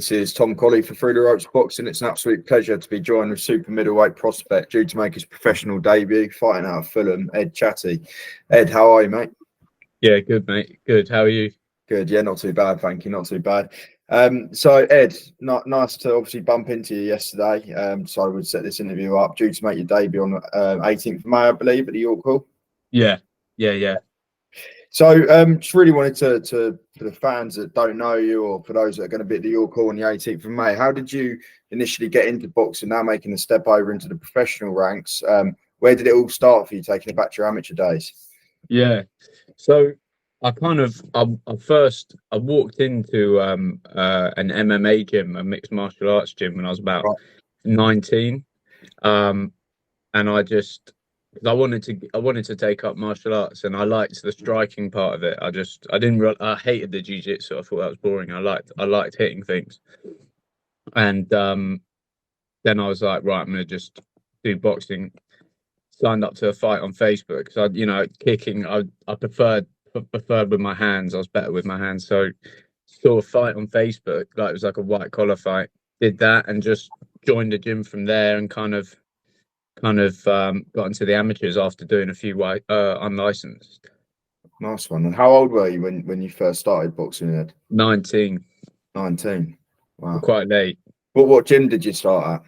This is Tom Colley for Through the Ropes Boxing. It's an absolute pleasure to be joined with super middleweight prospect due to make his professional debut, fighting out of Fulham, Ed Chattey. Ed, how are you, mate? Yeah, good, mate. Good. How are you? Good. Yeah, not too bad, thank you. Not too bad. So Ed, nice to obviously bump into you yesterday. So I would set this interview up due to make your debut on 18th of May, I believe, at the York Hall. Yeah. So just really wanted to for the fans that don't know you, or for those that are going to be at the York Hall on the 18th of May, how did you initially get into boxing, now making a step over into the professional ranks? Where did it all start for you, taking it back to your amateur days? Yeah. So I first walked into an MMA gym, a mixed martial arts gym, when I was about 19. And I wanted to take up martial arts, and I liked the striking part of it. I hated the jiu-jitsu. I thought that was boring. I liked hitting things. And then I was like, right, I'm gonna just do boxing. Signed up to a fight on Facebook because kicking, I preferred with my hands. I was better with my hands. So saw a fight on Facebook, like it was like a white collar fight. Did that and just joined the gym from there, and kind of got into the amateurs after doing a few unlicensed. Nice one. And how old were you when you first started boxing, Ed? 19. 19. Wow. Quite late. What gym did you start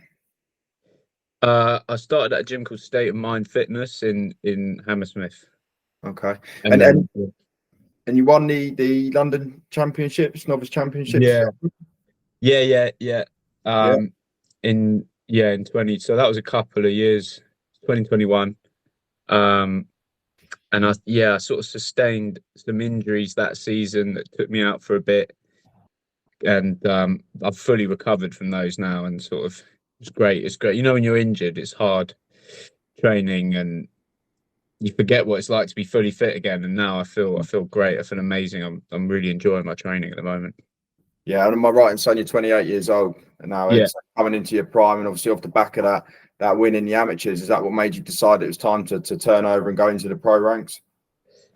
at? I started at a gym called State of Mind Fitness in Hammersmith. Okay. And you won the London Championships, Novice Championships? Yeah. In 20, so that was a couple of years, 2021. And I sort of sustained some injuries that season that took me out for a bit. And I've fully recovered from those now, and sort of it's great. When you're injured, it's hard training, and you forget what it's like to be fully fit again. And now I feel great. I feel amazing. I'm really enjoying my training at the moment. Yeah, and am I right in saying you're 28 years old and now it's coming into your prime, and obviously off the back of that win in the amateurs, is that what made you decide it was time to turn over and go into the pro ranks?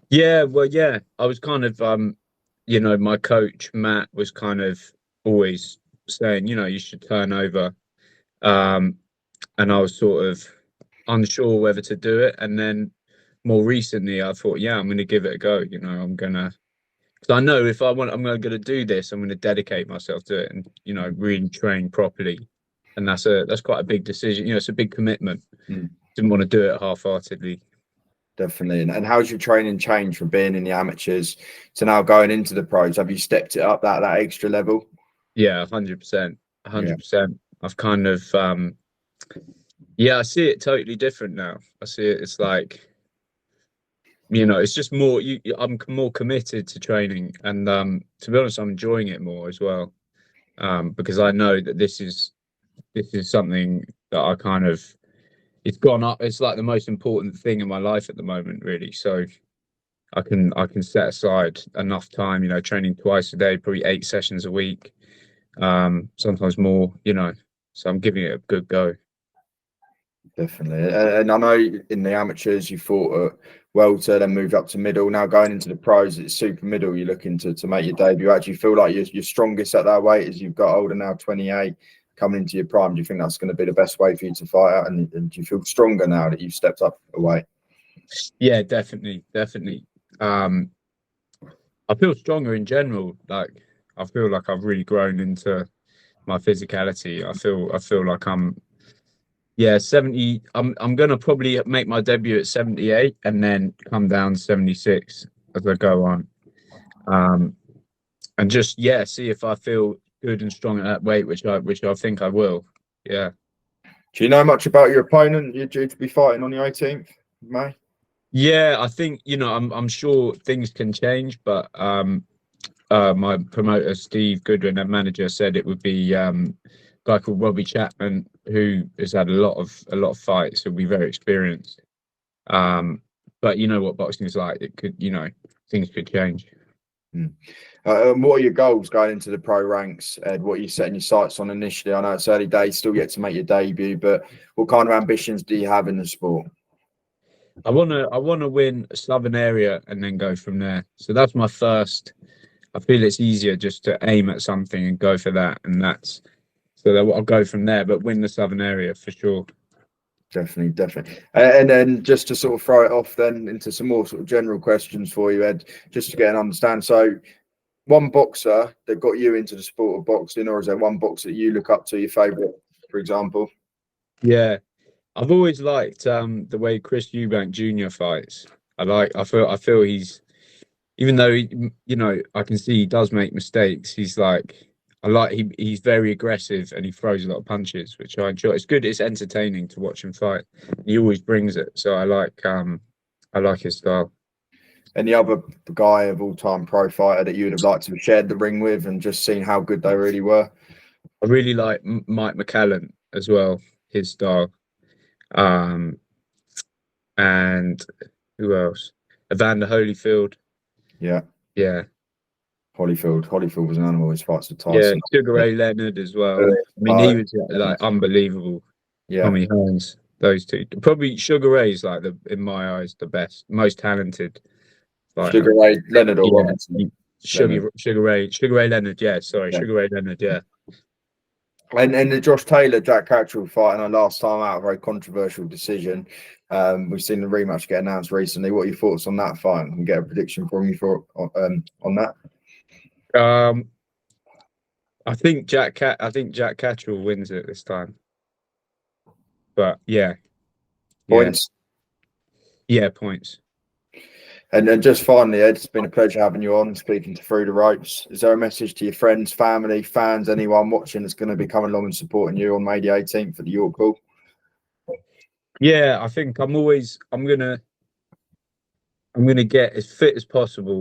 Yeah, well, yeah, I was kind of my coach Matt was kind of always saying, you should turn over, and I was sort of unsure whether to do it. And then more recently, I thought, yeah, I'm going to give it a go. Because I know if I'm going to do this, I'm going to dedicate myself to it, and really train properly. And that's quite a big decision. It's a big commitment. Didn't want to do it half-heartedly. Definitely. And how's your training changed from being in the amateurs to now going into the pros? Have you stepped it up that extra level? Yeah, 100%. 100%. I've kind of I see it totally different now. I see it. It's like, it's just more. I'm more committed to training, and to be honest, I'm enjoying it more as well, because I know that this is something that I kind of. It's gone up. It's like the most important thing in my life at the moment, really. So I can set aside enough time, training twice a day, probably 8 sessions a week, sometimes more. So I'm giving it a good go. Definitely. And I know in the amateurs you fought at welter, then moved up to middle. Now going into the pros, it's super middle. You're looking to make your debut. Actually feel like you're strongest at that weight as you've got older now, 28, coming into your prime. Do you think that's going to be the best way for you to fight out? And do you feel stronger now that you've stepped up a weight? Yeah, definitely. I feel stronger in general. Like, I feel like I've really grown into my physicality. I feel like I'm 70. I'm gonna probably make my debut at 78 and then come down to 76 as I go on. And just see if I feel good and strong at that weight, which I think I will. Yeah. Do you know much about your opponent you're due to be fighting on the 18th of May? Yeah, I think I'm sure things can change, but my promoter Steve Goodwin and manager said it would be a guy called Robbie Chapman, who has had a lot of fights. He'll be very experienced. But you know what boxing is like. It could, things could change. What are your goals going into the pro ranks, Ed? What are you setting your sights on initially? I know it's early days, still yet to make your debut, but what kind of ambitions do you have in the sport? I wanna win a Southern area and then go from there. So that's my first I feel it's easier just to aim at something and go for that, and that's so that I'll go from there. But win the Southern area for sure. Definitely. And then just to sort of throw it off then into some more sort of general questions for you, Ed, just to get an understand. So one boxer that got you into the sport of boxing, or is there one boxer that you look up to, your favourite, for example? Yeah, I've always liked the way Chris Eubank Jr. fights. I feel he's, even though I can see he does make mistakes. He's like he's very aggressive and he throws a lot of punches, which I enjoy. It's good. It's entertaining to watch him fight. He always brings it, so I like his style. Any other guy of all time pro fighter that you would have liked to have shared the ring with and just seen how good they really were? I really like Mike McCallan as well, his style. And who else? Evander Holyfield. Yeah. Holyfield was an animal. His fights with Tyson. Yeah, Sugar Ray Leonard as well. I mean, he was like unbelievable. Yeah. Tommy Hearns, those two. Probably Sugar Ray's like in my eyes, the best, most talented fighter. Sugar Ray Leonard or Robinson? Sugar Ray Leonard. Yeah, sorry, yeah. Sugar Ray Leonard. Yeah. And the Josh Taylor, Jack Catterall fight in our last time out, a very controversial decision. We've seen the rematch get announced recently. What are your thoughts on that fight? And get a prediction from you on that. I think Jack Catterall wins it this time. But yeah. Points. Yeah, points. And then just finally, Ed, it's been a pleasure having you on, speaking to Through the Ropes. Is there a message to your friends, family, fans, anyone watching that's going to be coming along and supporting you on May the 18th at the York Hall? Yeah, I think I'm gonna get as fit as possible